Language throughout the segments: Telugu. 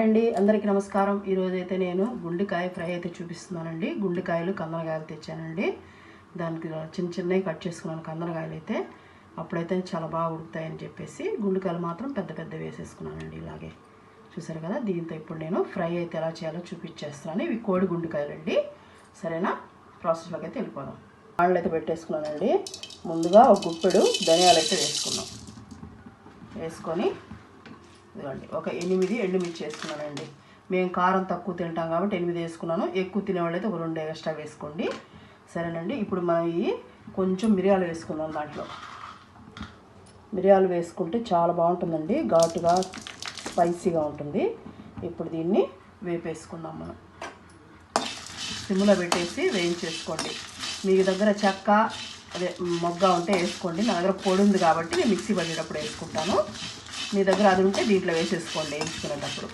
హాయ్ అండి, అందరికీ నమస్కారం. ఈరోజైతే నేను గుండెకాయ ఫ్రై అయితే చూపిస్తున్నానండి. గుండెకాయలు కందనకాయలు తెచ్చానండి. దానికి చిన్న చిన్నవి కట్ చేసుకున్నాను కందనకాయలు అయితే. అప్పుడైతే చాలా బాగా ఉడుకుతాయని చెప్పేసి గుండెకాయలు మాత్రం పెద్ద పెద్ద వేసేసుకున్నానండి. ఇలాగే చూసారు కదా. దీంతో ఇప్పుడు నేను ఫ్రై అయితే ఎలా చేయాలో చూపించేస్తున్నాను. ఇవి కోడి గుండెకాయలు అండి. సరేనా, ప్రాసెస్లోకి అయితే వెళ్ళిపోదాం. ఆళ్ళు అయితే పెట్టేసుకున్నానండి. ముందుగా ఒక గుప్పెడు ధనియాలు అయితే వేసుకొని ఇదిగోండి ఒక 8 ఎండుమిర్చి వేసుకున్నానండి. మేము కారం తక్కువ తింటాం కాబట్టి 8 వేసుకున్నాను. ఎక్కువ తినేవాళ్ళు అయితే ఒక 2 ఎక్స్ట్రా వేసుకోండి. సరేనండి. ఇప్పుడు మనం ఈ కొంచెం మిరియాలు వేసుకుందాం. దాంట్లో మిరియాలు వేసుకుంటే చాలా బాగుంటుందండి, ఘాటుగా స్పైసీగా ఉంటుంది. ఇప్పుడు దీన్ని వేపేసుకుందాం. మనం సిమ్లో పెట్టేసి వేయించేసుకోండి. మీ దగ్గర చెక్క మొగ్గ ఉంటే వేసుకోండి. నా దగ్గర పొడి ఉంది కాబట్టి నేను మిక్సీ పట్టేటప్పుడు వేసుకుంటాను. మీ దగ్గర అది ఉంటే దీంట్లో వేసేసుకోండి. వేయించుకునేటప్పుడు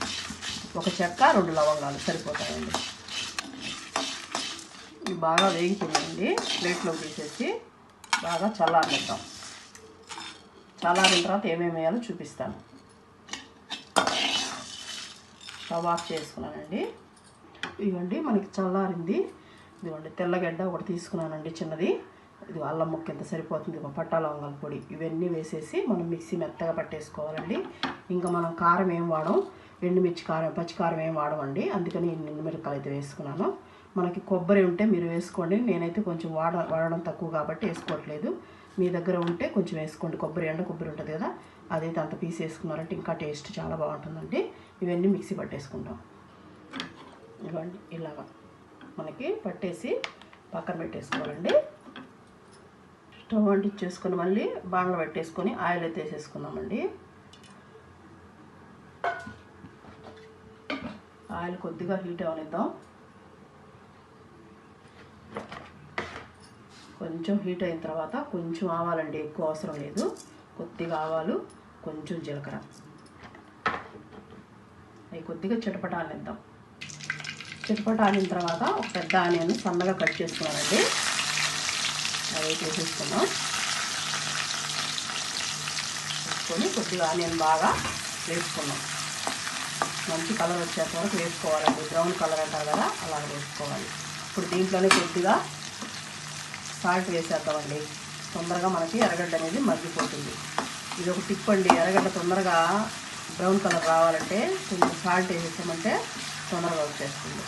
ఒక చెక్క 2 లవంగాలు సరిపోతాయండి. ఇవి బాగా వేగిపోయాయండి. ప్లేట్లో తీసేసి బాగా చల్లారనిద్దాం. చల్లారిన తర్వాత ఏమేమి వేయాలో చూపిస్తాను. స్టవ్ ఆఫ్ చేసుకున్నానండి. ఇదిగోండి మనకి చల్లారింది. ఇదిగోండి తెల్లగడ్డ ఒకటి తీసుకున్నానండి, చిన్నది. ఇది అల్లం ముక్క ఎంత సరిపోతుంది. పట్టా లవంగాల పొడి ఇవన్నీ వేసేసి మనం మిక్సీ మెత్తగా పట్టేసుకోవాలండి. ఇంకా మనం కారం ఏం వాడం, ఎండుమిర్చి కారం పచ్చికారం ఏం వాడమండి. అందుకని ఎండుమిరపకాయలు అయితే వేసుకున్నాను. మనకి కొబ్బరి ఉంటే మీరు వేసుకోండి. నేనైతే కొంచెం వాడడం తక్కువ కాబట్టి వేసుకోవట్లేదు. మీ దగ్గర ఉంటే కొంచెం వేసుకోండి. కొబ్బరి ఉంటుంది కదా, అదైతే అంత పీస్ వేసుకున్నారంటే ఇంకా టేస్ట్ చాలా బాగుంటుందండి. ఇవన్నీ మిక్సీ పట్టేసుకుంటాం. ఇవ్వండి ఇలాగా మనకి పట్టేసి పక్కన పెట్టేసుకోవాలండి. స్టవ్ అంటించేసుకొని మళ్ళీ బాణలో పెట్టేసుకొని ఆయిల్ అయితే వేసేసుకున్నామండి. ఆయిల్ కొద్దిగా హీట్ అవనిద్దాం. కొంచెం హీట్ అయిన తర్వాత కొంచెం ఆవాలండి, ఎక్కువ అవసరం లేదు. కొద్దిగా ఆవాలు, కొంచెం జీలకర్ర, అవి కొద్దిగా చిటపటానిద్దాం. చిటపటానిన తర్వాత ఒక పెద్ద ఆనియన్ సన్నగా కట్ చేసుకున్నానండి, అవి వేసేసుకున్నాం. వేసుకొని కొద్దిగా ఆనియన్ బాగా వేసుకున్నాం. మంచి కలర్ వచ్చేంత వరకు వేసుకోవాలండి. బ్రౌన్ కలర్ అంటారు కదా, అలా వేసుకోవాలి. ఇప్పుడు దీంట్లోనే కొద్దిగా సాల్ట్ వేసేద్దామండి. తొందరగా మనకి ఎర్రగడ్డ అనేది మగ్గిపోతుంది. ఇది ఒక టిప్ అండి. ఎర్రగడ్డ తొందరగా బ్రౌన్ కలర్ రావాలంటే కొంచెం సాల్ట్ వేసేసామంటే తొందరగా వచ్చేస్తుంది.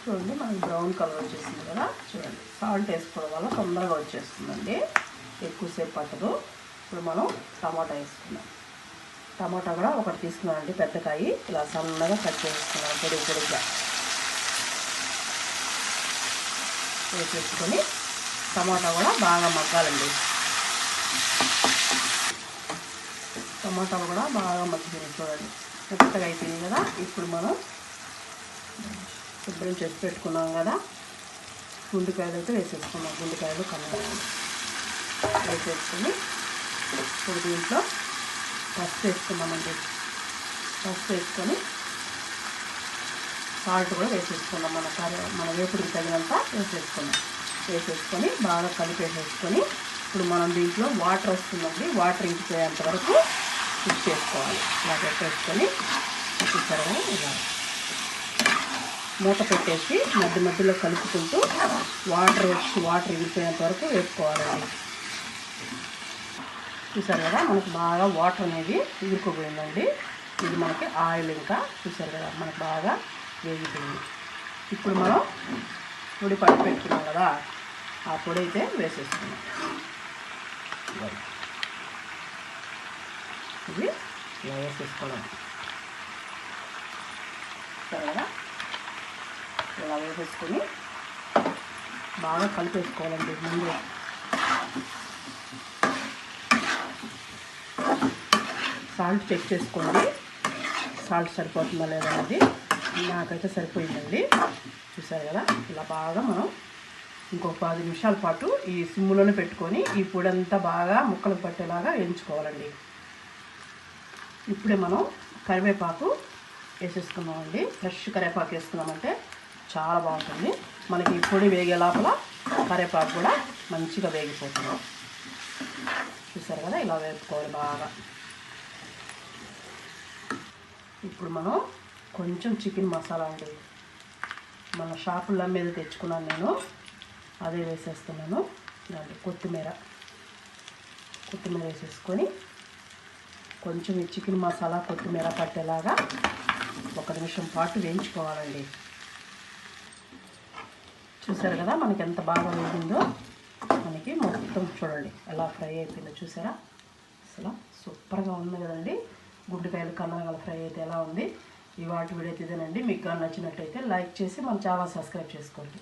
చూడండి మనకి బ్రౌన్ కలర్ వచ్చేసింది కదా. చూడండి, సాల్ట్ వేసుకోవడం వల్ల తొందరగా వచ్చేస్తుందండి, ఎక్కువసేపు పట్టదు. ఇప్పుడు మనం టమాటా వేసుకున్నాం. టమాటా కూడా ఒకటి తీసుకున్నానండి, పెద్దకాయ. ఇలా సన్నగా కట్ చేసుకున్నాను పొడిగా వేసేసుకొని టమాటా కూడా బాగా మగ్గాలండి. టమాటా కూడా బాగా మగ్గింది. చూడండి మెత్తగా అయిపోయింది కదా. ఇప్పుడు మనం శుభ్రం చేసి పెట్టుకున్నాం కదా గుండెకాయలు అయితే వేసేసుకున్నాం. గుండెకాయలు కందకాయలు వేసేసుకొని ఇప్పుడు దీంట్లో పసుపు వేసుకున్నామండి. పసుపు వేసుకొని సాల్ట్ కూడా వేసేసుకున్నాం. మన వేపుడికి తగినంత వేసేసుకొని బాగా కలిపేసేసుకొని ఇప్పుడు మనం దీంట్లో వాటర్ వస్తుందండి. వాటర్ ఇంకిపోయేంత వరకు కుక్ చేసుకోవాలి. ఇలా పెట్టేసుకొని చూసారా, ఇలా మూత పెట్టేసి మధ్యలో కలుపుకుంటూ వాటర్ ఎగిరిపోయేంత వరకు వేసుకోవాలండి. చూసారు కదా మనకు బాగా వాటర్ అనేది ఎగిరిపోయిందండి. ఇది మనకి ఆయిల్ ఇంకా చూసారు కదా మనకు బాగా వేగిపోయింది. ఇప్పుడు మనం పొడి పట్టు పెట్టుకున్నాం కదా, ఆ పొడి అయితే వేసేసుకున్నాం. ఇది ఇలా వేసేసుకోవడం. సరే కదా, ఇలా వేసేసుకొని బాగా కలిపేసుకోవాలండి. ముందు సాల్ట్ చెక్ చేసుకోండి, సాల్ట్ సరిపోతుందా లేదా అనేది. నాకైతే సరిపోయిందండి. చూసారు కదా, ఇలా బాగా మనం ఇంకొక 10 నిమిషాల పాటు ఈ సిమ్లోనే పెట్టుకొని ఈ పొడి అంతా బాగా ముక్కలకు పట్టేలాగా వేయించుకోవాలండి. ఇప్పుడే మనం కరివేపాకు వేసేసుకున్నామండి. ఫ్రెష్ కరివేపాకు వేసుకున్నామంటే చాలా బాగుంటుంది. మనకి ఈ పొడి వేగే లోపల కరివేపాకు కూడా మంచిగా వేగిపోతుంది. చూసారు కదా, ఇలా వేపుకోవాలి బాగా. ఇప్పుడు మనం కొంచెం చికెన్ మసాలా అండి, మన షాపుల్లో మీద తెచ్చుకున్నాను నేను, అదే వేసేస్తున్నాను. దాంట్లో కొత్తిమీర వేసేసుకొని కొంచెం ఈ చికెన్ మసాలా కొత్తిమీర పట్టేలాగా 1 నిమిషం పాటు వేయించుకోవాలండి. చూసారు కదా మనకి ఎంత బాగా వేగిందో, మనకి మొత్తం చూడండి ఎలా ఫ్రై అయిపోయిందో చూసారా, అసలు సూపర్గా ఉంది కదండి. గుండెకాయలు కన్నగల ఫ్రై అయితే ఎలా ఉంది. ఈ వాటి వీడియో ఇదేనండి. మీకు నచ్చినట్టయితే లైక్ చేసి మన ఛానల్ సబ్స్క్రైబ్ చేసుకోండి.